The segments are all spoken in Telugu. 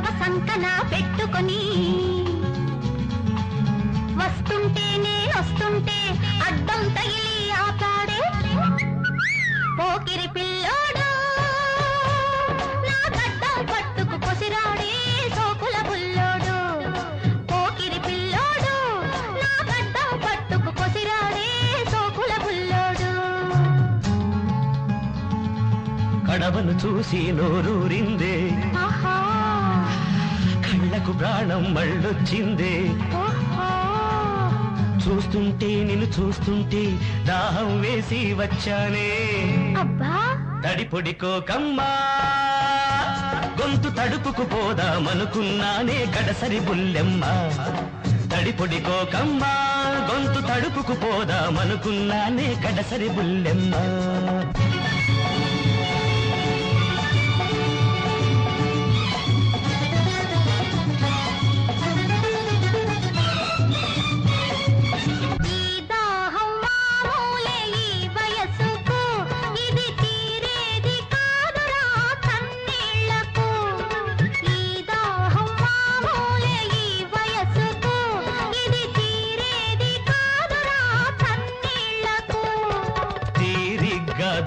కడవ సంకన పెట్టుకొని వస్తుంటే నేనొస్తుంటే అడ్డం తగిలి ఆపాడే పోకిరి పిల్లోడు నా గడ్డం పట్టుకు కొసిరాడే సోకుల బుల్లోడు పోకిరి పిల్లోడు నా గడ్డం పట్టుకు కొసిరాడే సోకుల బుల్లోడు కడవను చూసి నోరూరిందే కళ్ళకు ప్రాణం మళ్ళొచ్చిందే చూస్తుంటే నిన్ను చూస్తుంటే దాహం వేసి వచ్చానే అబ్బా తడిపొడికోకమ్మా గొంతు తడుపుకు పోదామనుకున్నానే గడసరి బుల్లెమ్మ తడిపొడికోకమ్మా గొంతు తడుపుకు పోదామనుకున్నానే గడసరి బుల్లెమ్మ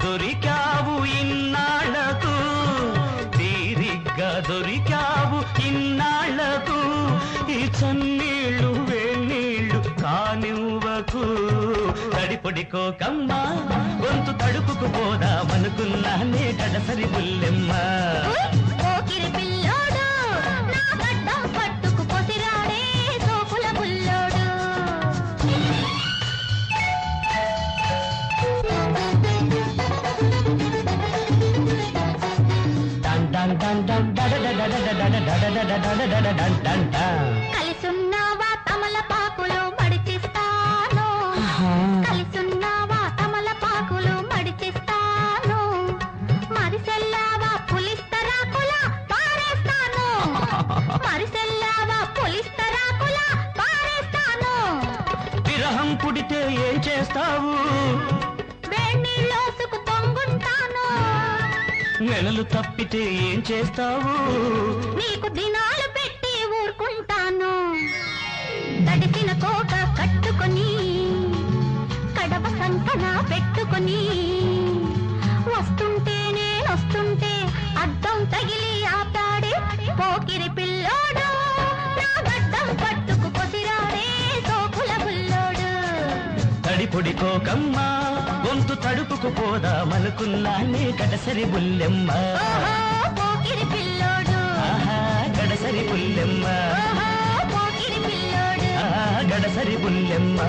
దొరికావు ఇన్నాళ్లకు తీరిగ్గా దొరికావు ఇన్నాళ్లకు ఈ చన్నీళ్ళు వేణీళ్ళు కానివ్వకు తడిపొడికోకమ్మా గొంతు తడుపుకు పోదామనుకున్నానే గడసరి బుల్లెమ్మ పోకిరి పిల్లోడు నా గడ్డం పట్టుకు కొసిరాడే సోకుల బుల్లోడు కలిసున్నావా తమలపాకులు మడిచిస్తాను కలిసున్నావా తమలపాకులు మడిచిస్తాను మరిసెల్లావా పులిస్తరాకులా పారేస్తాను మరిసెల్లావా పులిస్తరాకులా పారేస్తాను విరహం పుడితే ఏం చేస్తావు వేణీళ్ళోసుకు తొంగుంటాను నెలలు తప్పితే ఏం చేస్తావు నీకు దినాలు పెట్టి ఊరుకుంటాను తడిసిన కోట కట్టుకొని కడవ సంకన పెట్టుకొని వస్తుంటే నేనొస్తుంటే అద్దం తగిలి ఆపాడే పోకిరి పిల్లోడు నా గడ్డం పట్టుకు కొసిరాడే సోకుల బుల్లోడు తడిపొడికోకమ్మా గొంతు తడుపుకు పోదామనుకున్నానే గడసరి బుల్లెమ్మ పోకిరి పిల్లోడు గడసరి బుల్లెమ్మ పోకిరి పిల్లోడు గడసరి బుల్లెమ్మ